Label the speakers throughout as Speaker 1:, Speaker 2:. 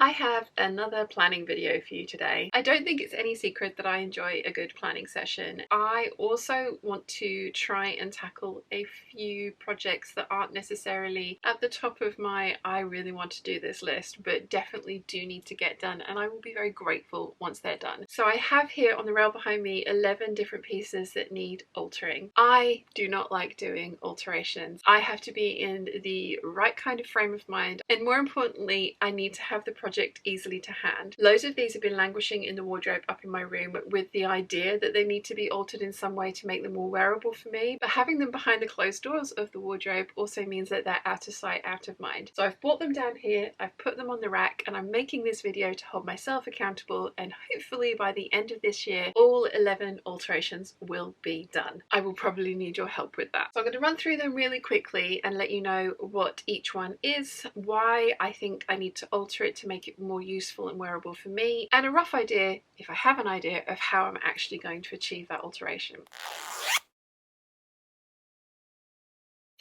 Speaker 1: I have another planning video for you today. I don't think it's any secret that I enjoy a good planning session. I also want to try and tackle a few projects that aren't necessarily at the top of my I really want to do this list, but definitely do need to get done, and I will be very grateful once they're done. So I have here on the rail behind me 11 different pieces that need altering. I do not like doing alterations. I have to be in the right kind of frame of mind, and more importantly, I need to have the project easily to hand. Loads of these have been languishing in the wardrobe up in my room with the idea that they need to be altered in some way to make them more wearable for me, but having them behind the closed doors of the wardrobe also means that they're out of sight, out of mind. So I've brought them down here, I've put them on the rack, and I'm making this video to hold myself accountable, and hopefully by the end of this year all 11 alterations will be done. I will probably need your help with that. So I'm going to run through them really quickly and let you know what each one is, why I think I need to alter it to make it more useful and wearable for me, and a rough idea, if I have an idea, of how I'm actually going to achieve that alteration.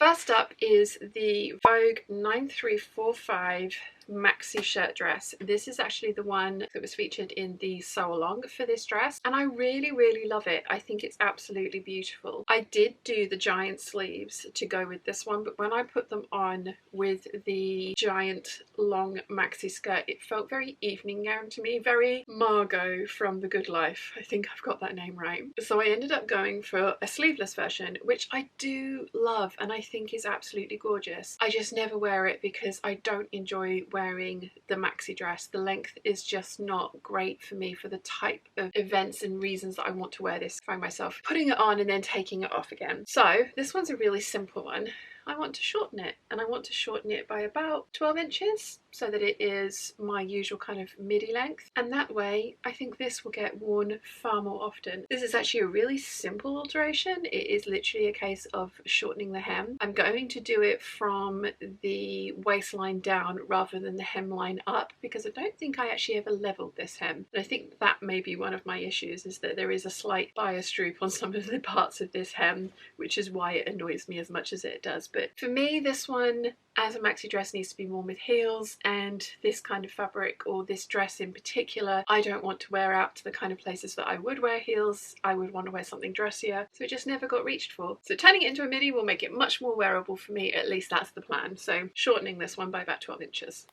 Speaker 1: First up is the Vogue 9345 maxi shirt dress. This is actually the one that was featured in the sew along for this dress, and I really love it. I think it's absolutely beautiful. I did do the giant sleeves to go with this one, but when I put them on with the giant long maxi skirt, it felt very evening gown to me, very Margot from The Good Life. I think I've got that name right. So I ended up going for a sleeveless version, which I do love and I think is absolutely gorgeous. I just never wear it because I don't enjoy wearing the maxi dress. The length is just not great for me for the type of events and reasons that I want to wear this. I find myself putting it on and then taking it off again. So this one's a really simple one. I want to shorten it, and I want to shorten it by about 12 inches so that it is my usual kind of midi length, and that way I think this will get worn far more often. This is actually a really simple alteration. It is literally a case of shortening the hem. I'm going to do it from the waistline down rather than the hemline up because I don't think I actually ever leveled this hem, and I think that may be one of my issues, is that there is a slight bias droop on some of the parts of this hem, which is why it annoys me as much as it does. But for me, this one as a maxi dress needs to be worn with heels, and this kind of fabric, or this dress in particular, I don't want to wear out to the kind of places that I would wear heels. I would want to wear something dressier, so it just never got reached for. So turning it into a midi will make it much more wearable for me, at least that's the plan. So shortening this one by about 12 inches.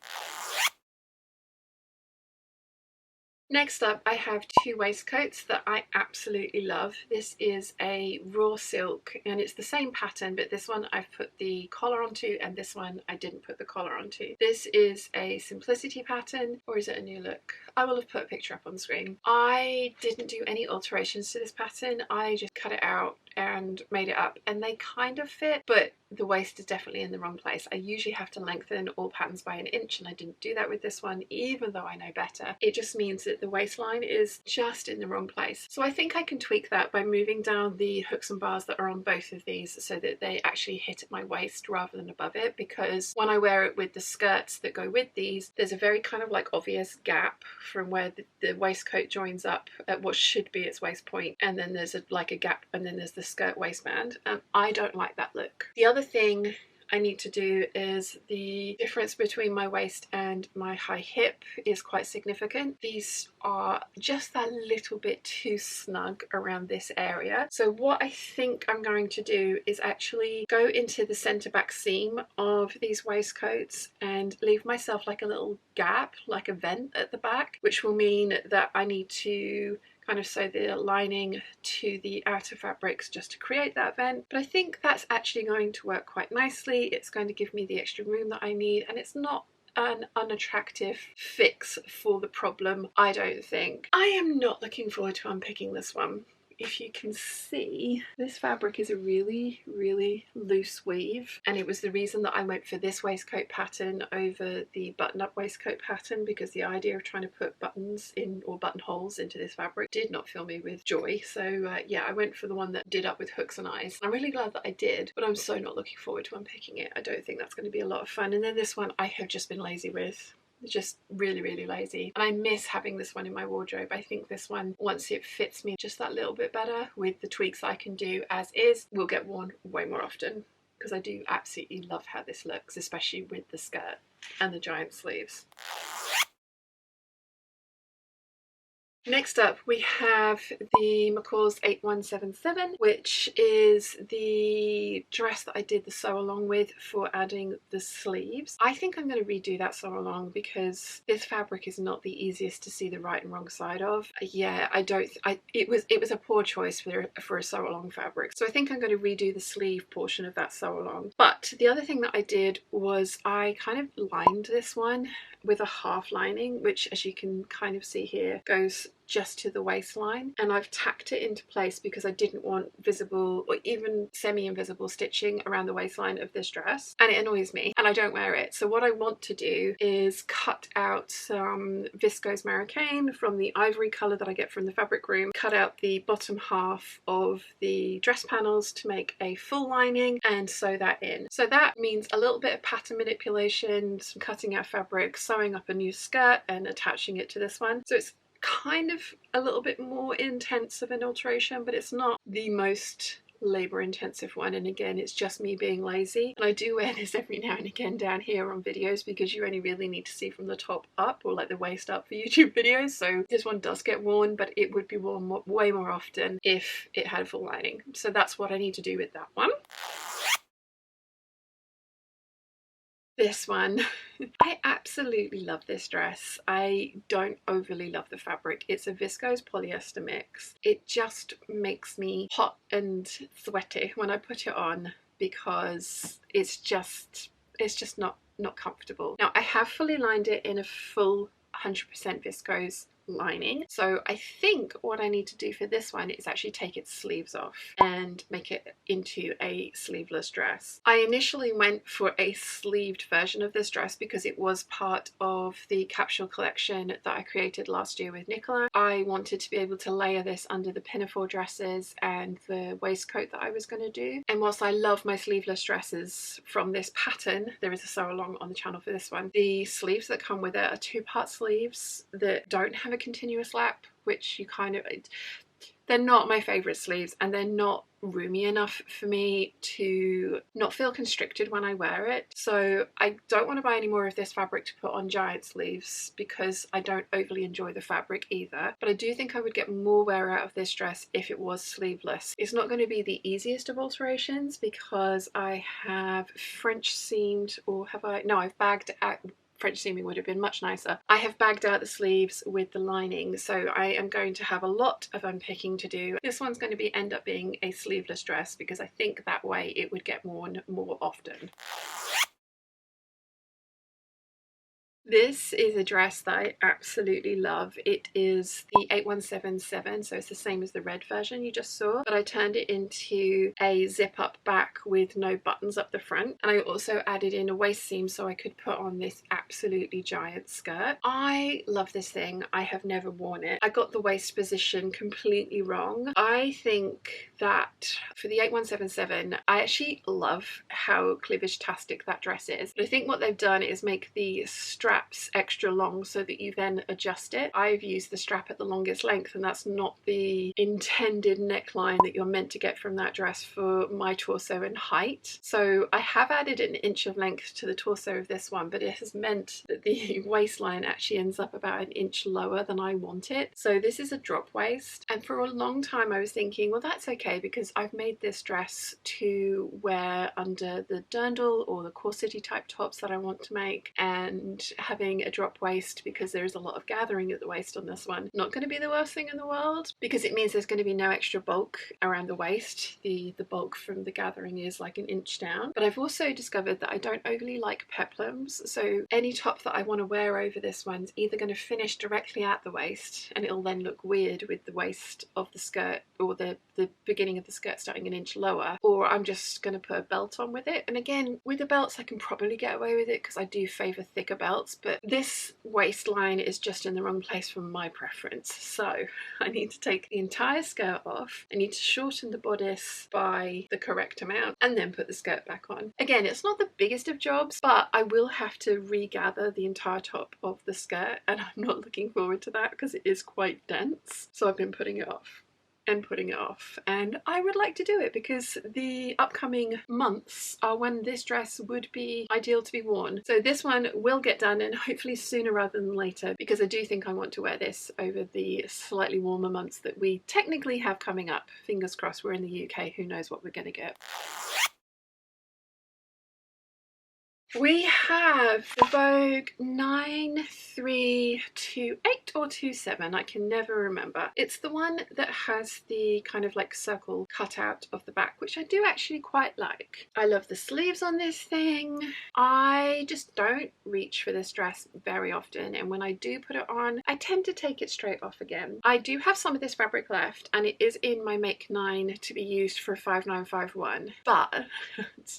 Speaker 1: Next up, I have two waistcoats that I absolutely love. This is a raw silk and it's the same pattern, but this one I've put the collar onto and this one I didn't put the collar onto. This is a simplicity pattern, or is it a new look? I will have put a picture up on screen. I didn't do any alterations to this pattern. I just cut it out and made it up, and they kind of fit, but the waist is definitely in the wrong place. I usually have to lengthen all patterns by an inch, and I didn't do that with this one, even though I know better. It just means that the waistline is just in the wrong place. So I think I can tweak that by moving down the hooks and bars that are on both of these so that they actually hit at my waist rather than above it, because when I wear it with the skirts that go with these, there's a very kind of like obvious gap from where the waistcoat joins up at what should be its waist point, and then there's like a gap, and then there's the skirt waistband, and I don't like that look. The other thing I need to do is the difference between my waist and my high hip is quite significant. These are just that little bit too snug around this area. So what I think I'm going to do is actually go into the centre back seam of these waistcoats and leave myself like a little gap, like a vent at the back, which will mean that I need to kind of sew the lining to the outer fabrics just to create that vent. But I think that's actually going to work quite nicely. It's going to give me the extra room that I need, and it's not an unattractive fix for the problem, I don't think. I am not looking forward to unpicking this one. If you can see, this fabric is a really loose weave, and it was the reason that I went for this waistcoat pattern over the button-up waistcoat pattern, because the idea of trying to put buttons in, or buttonholes into this fabric, did not fill me with joy. So yeah, I went for the one that did up with hooks and eyes. I'm really glad that I did, but I'm so not looking forward to unpicking it. I don't think that's going to be a lot of fun. And then this one I have just been lazy with. Just really lazy, and I miss having this one in my wardrobe. I think this one, once it fits me just that little bit better with the tweaks I can do as is, will get worn way more often, because I do absolutely love how this looks, especially with the skirt and the giant sleeves. Next up we have the McCall's 8177, which is the dress that I did the sew along with for adding the sleeves. I think I'm going to redo that sew along because this fabric is not the easiest to see the right and wrong side of. Yeah, it was a poor choice for a sew along fabric. So I think I'm going to redo the sleeve portion of that sew along. But the other thing that I did was I kind of lined this one with a half lining, which, as you can kind of see here, goes just to the waistline, and I've tacked it into place because I didn't want visible or even semi-invisible stitching around the waistline of this dress, and it annoys me and I don't wear it. So what I want to do is cut out some viscose Marrakein from the ivory colour that I get from the fabric room, cut out the bottom half of the dress panels to make a full lining and sew that in. So that means a little bit of pattern manipulation, some cutting out fabric, sewing up a new skirt and attaching it to this one. So it's kind of a little bit more intense of an alteration, but it's not the most labor intensive one, and again it's just me being lazy. And I do wear this every now and again down here on videos because you only really need to see from the top up, or like the waist up, for YouTube videos. So this one does get worn, but it would be worn way more often if it had a full lining. So that's what I need to do with that one. This one, I absolutely love this dress. I don't overly love the fabric. It's a viscose polyester mix. It just makes me hot and sweaty when I put it on because it's just not comfortable. Now I have fully lined it in a full 100% viscose lining, so I think what I need to do for this one is actually take its sleeves off and make it into a sleeveless dress. I initially went for a sleeved version of this dress because it was part of the capsule collection that I created last year with Nicola. I wanted to be able to layer this under the pinafore dresses and the waistcoat that I was going to do, and whilst I love my sleeveless dresses from this pattern, there is a sew along on the channel for this one. The sleeves that come with it are two-part sleeves that don't have a continuous lap, which you kind of, they're not my favorite sleeves, and they're not roomy enough for me to not feel constricted when I wear it. So I don't want to buy any more of this fabric to put on giant sleeves because I don't overly enjoy the fabric either. But I do think I would get more wear out of this dress if it was sleeveless. It's not going to be the easiest of alterations because I have French seamed, or have I? No, I've bagged out. French seaming would have been much nicer. I have bagged out the sleeves with the lining, so I am going to have a lot of unpicking to do. This one's going to end up being a sleeveless dress because I think that way it would get worn more often. This is a dress that I absolutely love. It is the 8177, so it's the same as the red version you just saw, but I turned it into a zip up back with no buttons up the front, and I also added in a waist seam so I could put on this absolutely giant skirt. I love this thing. I have never worn it. I got the waist position completely wrong. I think that for the 8177, I actually love how cleavage-tastic that dress is, but I think what they've done is make the straps extra long so that you then adjust it. I've used the strap at the longest length, and that's not the intended neckline that you're meant to get from that dress for my torso and height. So I have added an inch of length to the torso of this one, but it has meant that the waistline actually ends up about an inch lower than I want it. So this is a drop waist, and for a long time I was thinking, well, that's okay because I've made this dress to wear under the dirndl or the corsetty type tops that I want to make, and having a drop waist because there is a lot of gathering at the waist on this one, not going to be the worst thing in the world because it means there's going to be no extra bulk around the waist. The bulk from the gathering is like an inch down. But I've also discovered that I don't overly like peplums, so any top that I want to wear over this one's either going to finish directly at the waist and it'll then look weird with the waist of the skirt or the beginning of the skirt starting an inch lower, or I'm just going to put a belt on with it. And again, with the belts I can probably get away with it because I do favour thicker belts, but this waistline is just in the wrong place for my preference. So I need to take the entire skirt off, I need to shorten the bodice by the correct amount, and then put the skirt back on. Again, it's not the biggest of jobs, but I will have to regather the entire top of the skirt, and I'm not looking forward to that because it is quite dense, so I've been putting it off. and putting it off, and I would like to do it because the upcoming months are when this dress would be ideal to be worn. So this one will get done, and hopefully sooner rather than later, because I do think I want to wear this over the slightly warmer months that we technically have coming up. Fingers crossed, we're in the UK, who knows what we're going to get. We have the Vogue 9328 or 27, I can never remember. It's the one that has the kind of like circle cut out of the back, which I do actually quite like. I love the sleeves on this thing. I just don't reach for this dress very often, and when I do put it on, I tend to take it straight off again. I do have some of this fabric left, and it is in my Make 9 to be used for 5951, but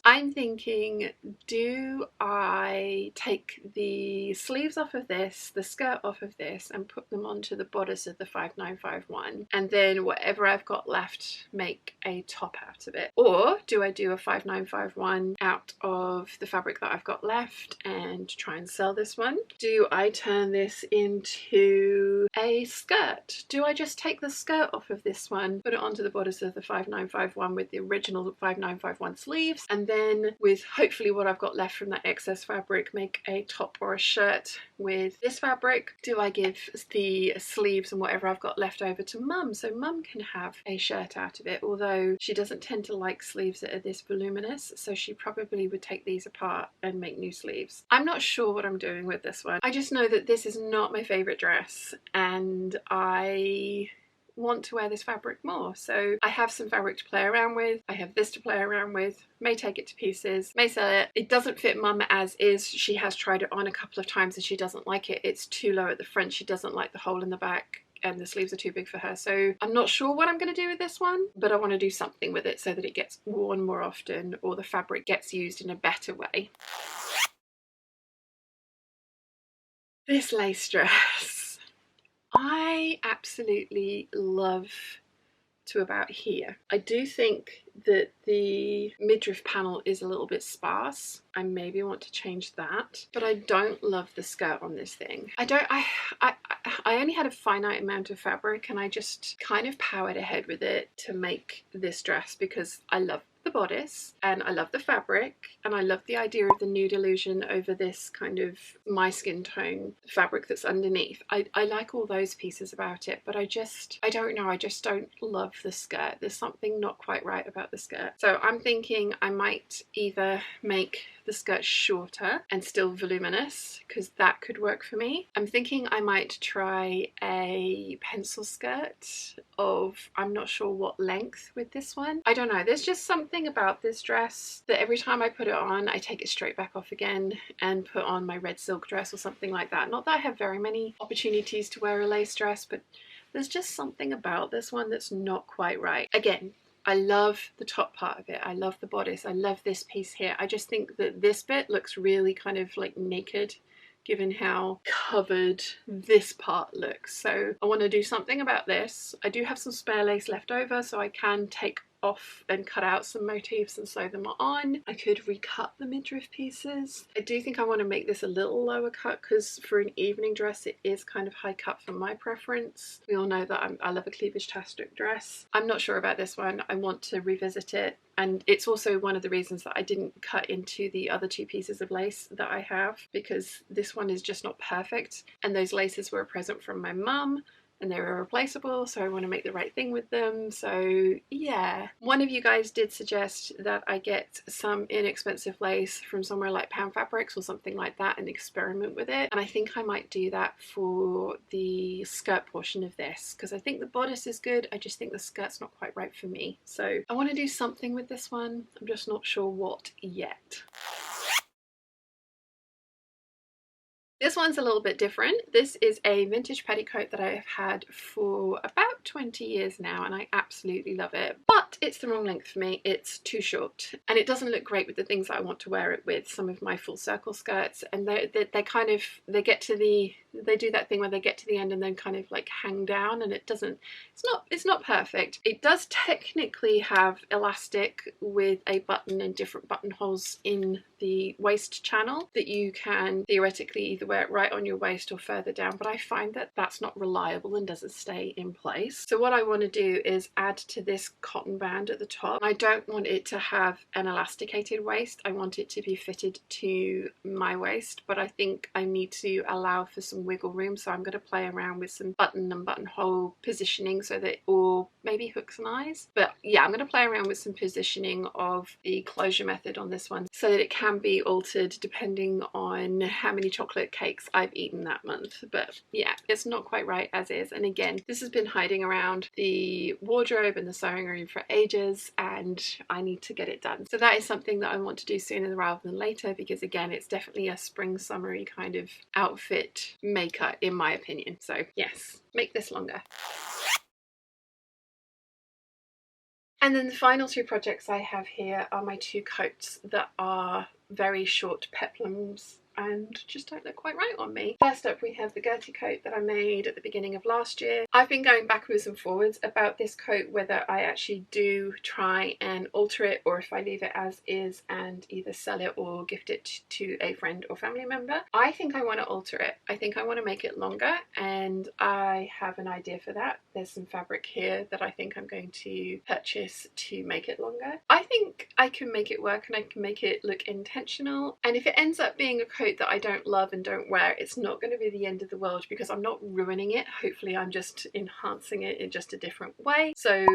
Speaker 1: I'm thinking, do I take the sleeves off of this, the skirt off of this, and put them onto the bodice of the 5951, and then whatever I've got left make a top out of it? Or do I do a 5951 out of the fabric that I've got left and try and sell this one? Do I turn this into a skirt? Do I just take the skirt off of this one, put it onto the bodice of the 5951 with the original 5951 sleeves, and then with hopefully what I've got left from that excess fabric make a top or a shirt with this fabric? Do I give the sleeves and whatever I've got left over to Mum so Mum can have a shirt out of it, although she doesn't tend to like sleeves that are this voluminous, so she probably would take these apart and make new sleeves. I'm not sure what I'm doing with this one. I just know that this is not my favourite dress, and I want to wear this fabric more. So I have some fabric to play around with. I have this to play around with. May take it to pieces, may sell it. It doesn't fit Mum as is. She has tried it on a couple of times and she doesn't like it. It's too low at the front. She doesn't like the hole in the back, and the sleeves are too big for her. So I'm not sure what I'm going to do with this one, but I want to do something with it so that it gets worn more often, or the fabric gets used in a better way. This lace dress, I absolutely love to about here. I do think that the midriff panel is a little bit sparse. I maybe want to change that, but I don't love the skirt on this thing. I only had a finite amount of fabric, and I just kind of powered ahead with it to make this dress because I love the bodice and I love the fabric, and I love the idea of the nude illusion over this kind of my skin tone fabric that's underneath. I like all those pieces about it, but I don't know, I just don't love the skirt. There's something not quite right about the skirt. So I'm thinking I might either make the skirt shorter and still voluminous, because that could work for me. I'm thinking I might try a pencil skirt of, I'm not sure what length with this one. I don't know, there's just something about this dress that every time I put it on I take it straight back off again and put on my red silk dress or something like that. Not that I have very many opportunities to wear a lace dress, but there's just something about this one that's not quite right. Again, I love the top part of it. I love the bodice. I love this piece here. I just think that this bit looks really kind of like naked, given how covered this part looks. So I want to do something about this. I do have some spare lace left over, so I can take off and cut out some motifs and sew them on. I could recut the midriff pieces. I do think I want to make this a little lower cut, because for an evening dress it is kind of high cut for my preference. We all know that I love a cleavage-tastic dress. I'm not sure about this one. I want to revisit it, and it's also one of the reasons that I didn't cut into the other two pieces of lace that I have, because this one is just not perfect, and those laces were a present from my mum and they were replaceable, so I want to make the right thing with them. So yeah, one of you guys did suggest that I get some inexpensive lace from somewhere like Pound Fabrics or something like that and experiment with it, and I think I might do that for the skirt portion of this, because I think the bodice is good, I just think the skirt's not quite right for me. So I want to do something with this one, I'm just not sure what yet. This one's a little bit different. This is a vintage petticoat that I have had for about 20 years now, and I absolutely love it. But it's the wrong length for me. It's too short, and it doesn't look great with the things that I want to wear it with. Some of my full circle skirts, and they get to the they do that thing where they get to the end and then kind of like hang down, and it's not perfect. It does technically have elastic with a button and different buttonholes in the waist channel that you can theoretically either wear it right on your waist or further down, but I find that that's not reliable and doesn't stay in place. So what I want to do is add to this cotton band at the top. I don't want it to have an elasticated waist. I want it to be fitted to my waist, but I think I need to allow for some wiggle room, so I'm going to play around with some button and buttonhole positioning, so that, or maybe hooks and eyes, but yeah, I'm going to play around with some positioning of the closure method on this one so that it can be altered depending on how many chocolate cakes I've eaten that month. But yeah, it's not quite right as is, and again, this has been hiding around the wardrobe and the sewing room for ages, and I need to get it done. So that is something that I want to do sooner rather than later, because again, it's definitely a spring summery kind of outfit maker in my opinion. So yes, make this longer. And then the final two projects I have here are my two coats that are very short peplums and just don't look quite right on me. First up, we have the Gertie coat that I made at the beginning of last year. I've been going backwards and forwards about this coat, whether I actually do try and alter it or if I leave it as is and either sell it or gift it to a friend or family member. I think I want to alter it. I think I want to make it longer, and I have an idea for that. There's some fabric here that I think I'm going to purchase to make it longer. I think I can make it work and I can make it look intentional, and if it ends up being a coat that I don't love and don't wear, it's not going to be the end of the world because I'm not ruining it. Hopefully I'm just enhancing it in just a different way. So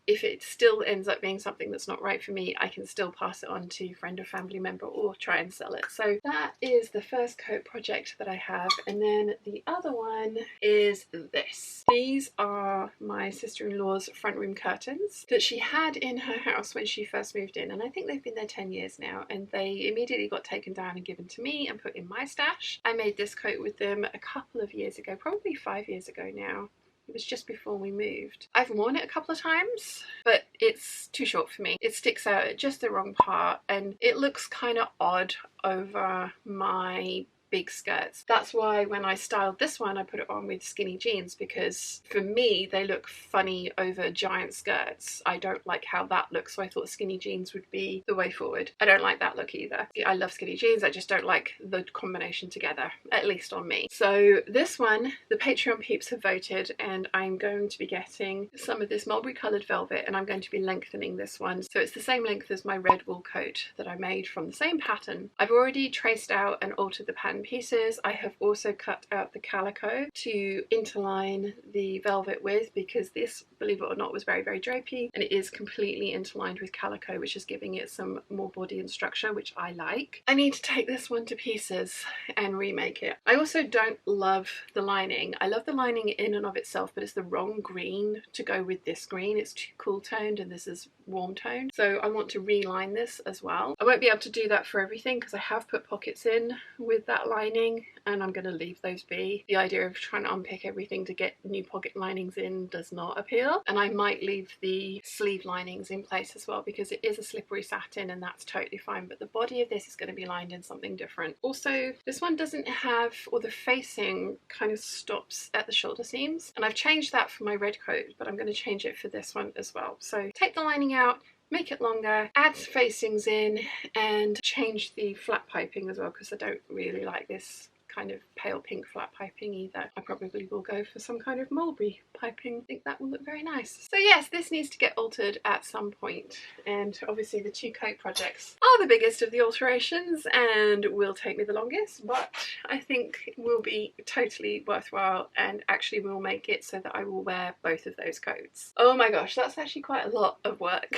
Speaker 1: if it still ends up being something that's not right for me, I can still pass it on to a friend or family member or try and sell it. So that is the first coat project that I have. And then the other one is this. These are my sister-in-law's front room curtains that she had in her house when she first moved in. And I think they've been there 10 years now. And they immediately got taken down and given to me and put in my stash. I made this coat with them a couple of years ago, probably 5 years ago now. It was just before we moved. I've worn it a couple of times, but it's too short for me. It sticks out at just the wrong part and it looks kind of odd over my big skirts. That's why when I styled this one I put it on with skinny jeans, because for me they look funny over giant skirts. I don't like how that looks, so I thought skinny jeans would be the way forward. I don't like that look either. I love skinny jeans, I just don't like the combination together, at least on me. So this one, the Patreon peeps have voted, and I'm going to be getting some of this mulberry coloured velvet, and I'm going to be lengthening this one so it's the same length as my red wool coat that I made from the same pattern. I've already traced out and altered the pattern pieces. I have also cut out the calico to interline the velvet with, because this, believe it or not, was very drapey, and it is completely interlined with calico, which is giving it some more body and structure, which I like. I need to take this one to pieces and remake it. I also don't love the lining. I love the lining in and of itself, but it's the wrong green to go with this green. It's too cool toned and this is warm toned, so I want to reline this as well. I won't be able to do that for everything because I have put pockets in with that lining and I'm going to leave those be. The idea of trying to unpick everything to get new pocket linings in does not appeal, and I might leave the sleeve linings in place as well because it is a slippery satin and that's totally fine, but the body of this is going to be lined in something different. Also, this one doesn't have, or the facing kind of stops at the shoulder seams, and I've changed that for my red coat, but I'm going to change it for this one as well. So take the lining out, make it longer, add facings in, and change the flat piping as well, because I don't really like this kind of pale pink flat piping either. I probably will go for some kind of mulberry piping. I think that will look very nice. So yes, this needs to get altered at some point, and obviously the two coat projects are the biggest of the alterations and will take me the longest, but I think will be totally worthwhile and actually will make it so that I will wear both of those coats. Oh my gosh, that's actually quite a lot of work.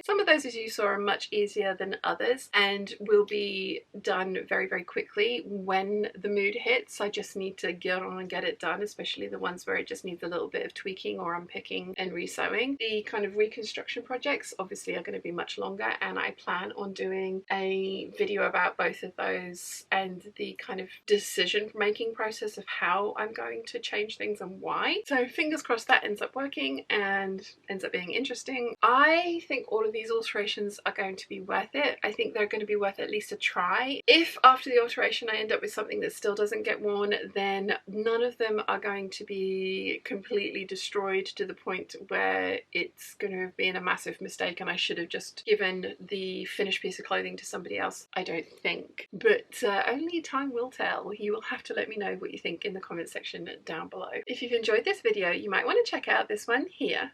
Speaker 1: Some of those, as you saw, are much easier than others and will be done very quickly when the mood hits. I just need to get on and get it done, especially the ones where it just needs a little bit of tweaking or unpicking and resewing. The kind of reconstruction projects obviously are going to be much longer, and I plan on doing a video about both of those and the kind of decision making process of how I'm going to change things and why. So fingers crossed that ends up working and ends up being interesting. I think all of these these alterations are going to be worth it. I think they're going to be worth at least a try. If after the alteration I end up with something that still doesn't get worn, then none of them are going to be completely destroyed to the point where it's going to have been a massive mistake and I should have just given the finished piece of clothing to somebody else. I don't think, but only time will tell. You will have to let me know what you think in the comment section down below. If you've enjoyed this video, you might want to check out this one here.